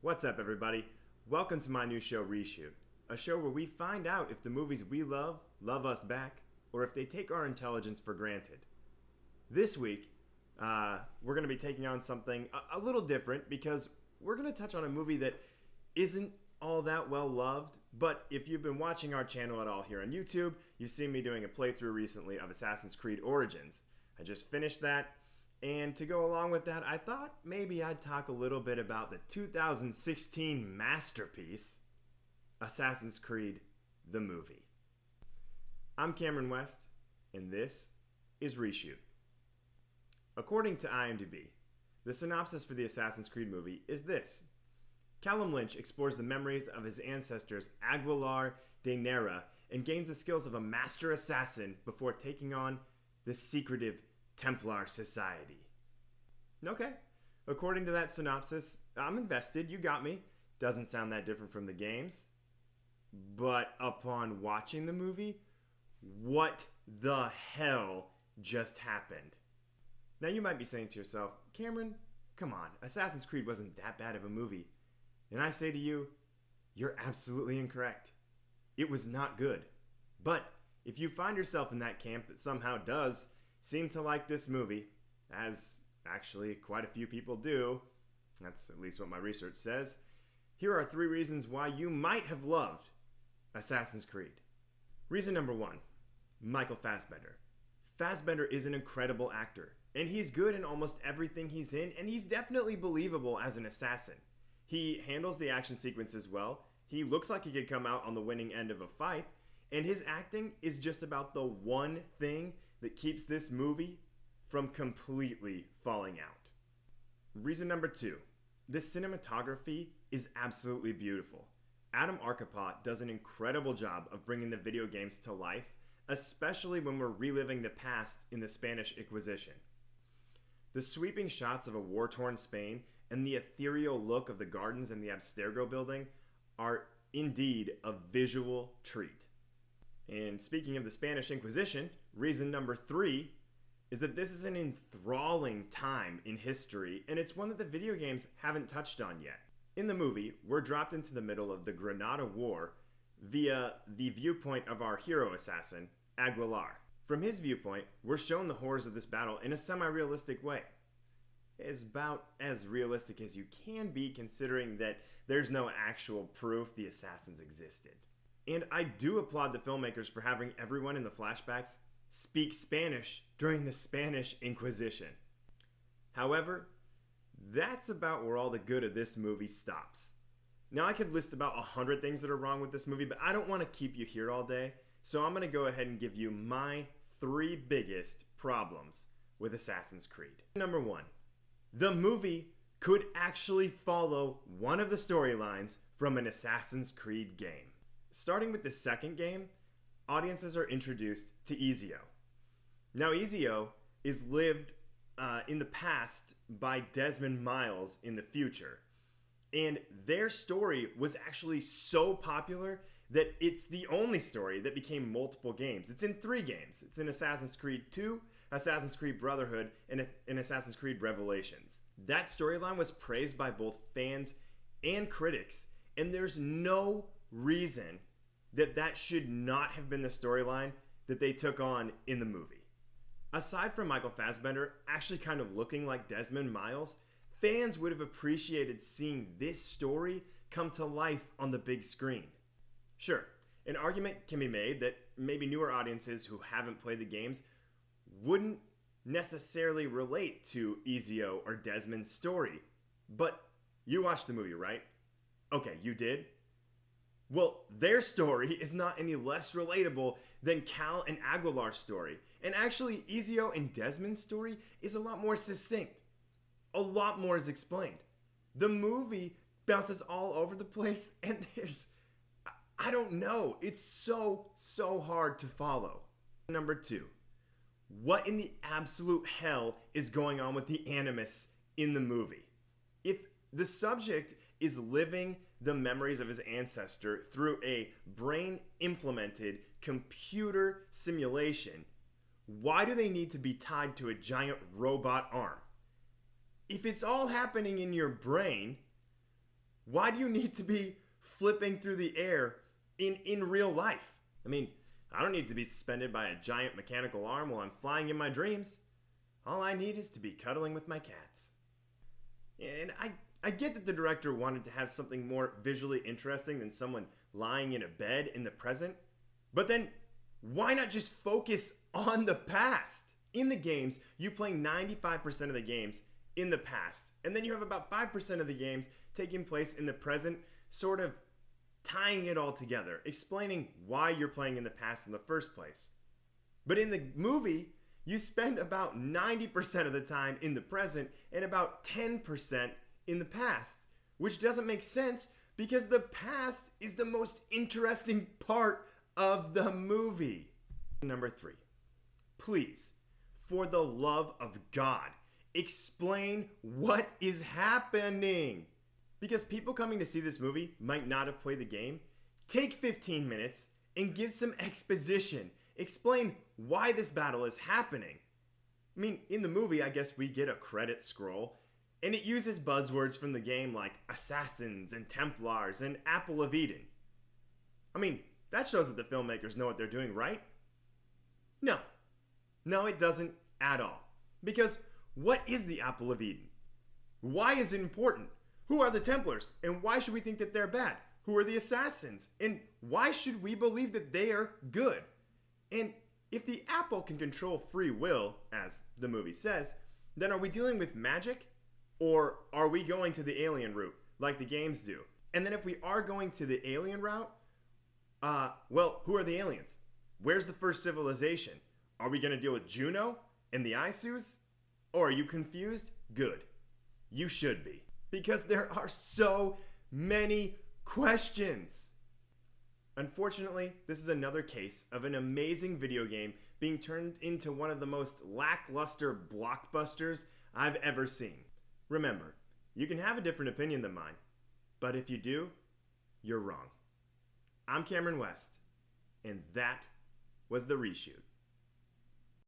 What's up, everybody? Welcome to my new show, Reshoot, a show where we find out if the movies we love us back, or if they take our intelligence for granted. This week, we're going to be taking on something a little different because we're going to touch on a movie that isn't all that well loved, but if you've been watching our channel at all here on YouTube, you've seen me doing a playthrough recently of Assassin's Creed Origins. I just finished that. And to go along with that, I thought maybe I'd talk a little bit about the 2016 masterpiece, Assassin's Creed, the movie. I'm Cameron West, and this is Reshoot. According to IMDb, the synopsis for the Assassin's Creed movie is this. Callum Lynch explores the memories of his ancestors Aguilar de Nera and gains the skills of a master assassin before taking on the secretive Templar Society. Okay, according to that synopsis, I'm invested, you got me. Doesn't sound that different from the games. But upon watching the movie, what the hell just happened? Now you might be saying to yourself, Cameron, come on, Assassin's Creed wasn't that bad of a movie. And I say to you, you're absolutely incorrect. It was not good. But if you find yourself in that camp that somehow does seem to like this movie, as actually quite a few people do, that's at least what my research says, here are 3 reasons why you might have loved Assassin's Creed. Reason number 1, Michael Fassbender. Fassbender is an incredible actor, and he's good in almost everything he's in, and he's definitely believable as an assassin. He handles the action sequences well, he looks like he could come out on the winning end of a fight, and his acting is just about the one thing that keeps this movie from completely falling out. Reason number 2, the cinematography is absolutely beautiful. Adam Arcapot does an incredible job of bringing the video games to life, especially when we're reliving the past in the Spanish Inquisition. The sweeping shots of a war-torn Spain and the ethereal look of the gardens in the Abstergo building are indeed a visual treat. And speaking of the Spanish Inquisition, reason number 3 is that this is an enthralling time in history, and it's one that the video games haven't touched on yet. In the movie, we're dropped into the middle of the Granada War via the viewpoint of our hero assassin, Aguilar. From his viewpoint, we're shown the horrors of this battle in a semi-realistic way. It's about as realistic as you can be, considering that there's no actual proof the assassins existed. And I do applaud the filmmakers for having everyone in the flashbacks speak Spanish during the Spanish Inquisition. However, that's about where all the good of this movie stops. Now I could list about 100 things that are wrong with this movie, but I don't want to keep you here all day, so I'm going to go ahead and give you my 3 biggest problems with Assassin's Creed. Number 1, the movie could actually follow one of the storylines from an Assassin's Creed game. Starting with the second game, audiences are introduced to Ezio. Now Ezio is lived in the past by Desmond Miles in the future. And their story was actually so popular that it's the only story that became multiple games. It's in 3 games. It's in Assassin's Creed 2, Assassin's Creed Brotherhood, and in Assassin's Creed Revelations. That storyline was praised by both fans and critics, and there's no reason that should not have been the storyline that they took on in the movie. Aside from Michael Fassbender actually kind of looking like Desmond Miles, fans would have appreciated seeing this story come to life on the big screen. Sure, an argument can be made that maybe newer audiences who haven't played the games wouldn't necessarily relate to Ezio or Desmond's story, but you watched the movie, right? Okay, you did? Well, their story is not any less relatable than Cal and Aguilar's story. And actually, Ezio and Desmond's story is a lot more succinct. A lot more is explained. The movie bounces all over the place, and I don't know. It's so hard to follow. Number 2, what in the absolute hell is going on with the animus in the movie? If the subject is living the memories of his ancestor through a brain-implemented computer simulation, why do they need to be tied to a giant robot arm? If it's all happening in your brain, Why do you need to be flipping through the air in real life? I mean, I don't need to be suspended by a giant mechanical arm while I'm flying in my dreams. All I need is to be cuddling with my cats. And I get that the director wanted to have something more visually interesting than someone lying in a bed in the present, but then why not just focus on the past? In the games, you play 95% of the games in the past, and then you have about 5% of the games taking place in the present, sort of tying it all together, explaining why you're playing in the past in the first place. But in the movie, you spend about 90% of the time in the present and about 10% in the past, which doesn't make sense because the past is the most interesting part of the movie. Number 3, please, for the love of God, explain what is happening. Because people coming to see this movie might not have played the game. Take 15 minutes and give some exposition. Explain why this battle is happening. I mean, in the movie, I guess we get a credit scroll, and it uses buzzwords from the game like assassins and Templars and Apple of Eden. I mean, that shows that the filmmakers know what they're doing, right? No, it doesn't at all. Because what is the Apple of Eden? Why is it important? Who are the Templars? And why should we think that they're bad? Who are the assassins? And why should we believe that they are good? And if the apple can control free will, as the movie says, then are we dealing with magic? Or are we going to the alien route, like the games do? And then if we are going to the alien route, well, who are the aliens? Where's the first civilization? Are we going to deal with Juno and the Isus? Or are you confused? Good. You should be. Because there are so many questions. Unfortunately, this is another case of an amazing video game being turned into one of the most lackluster blockbusters I've ever seen. Remember, you can have a different opinion than mine, but if you do, you're wrong. I'm Cameron West, and that was The Reshoot.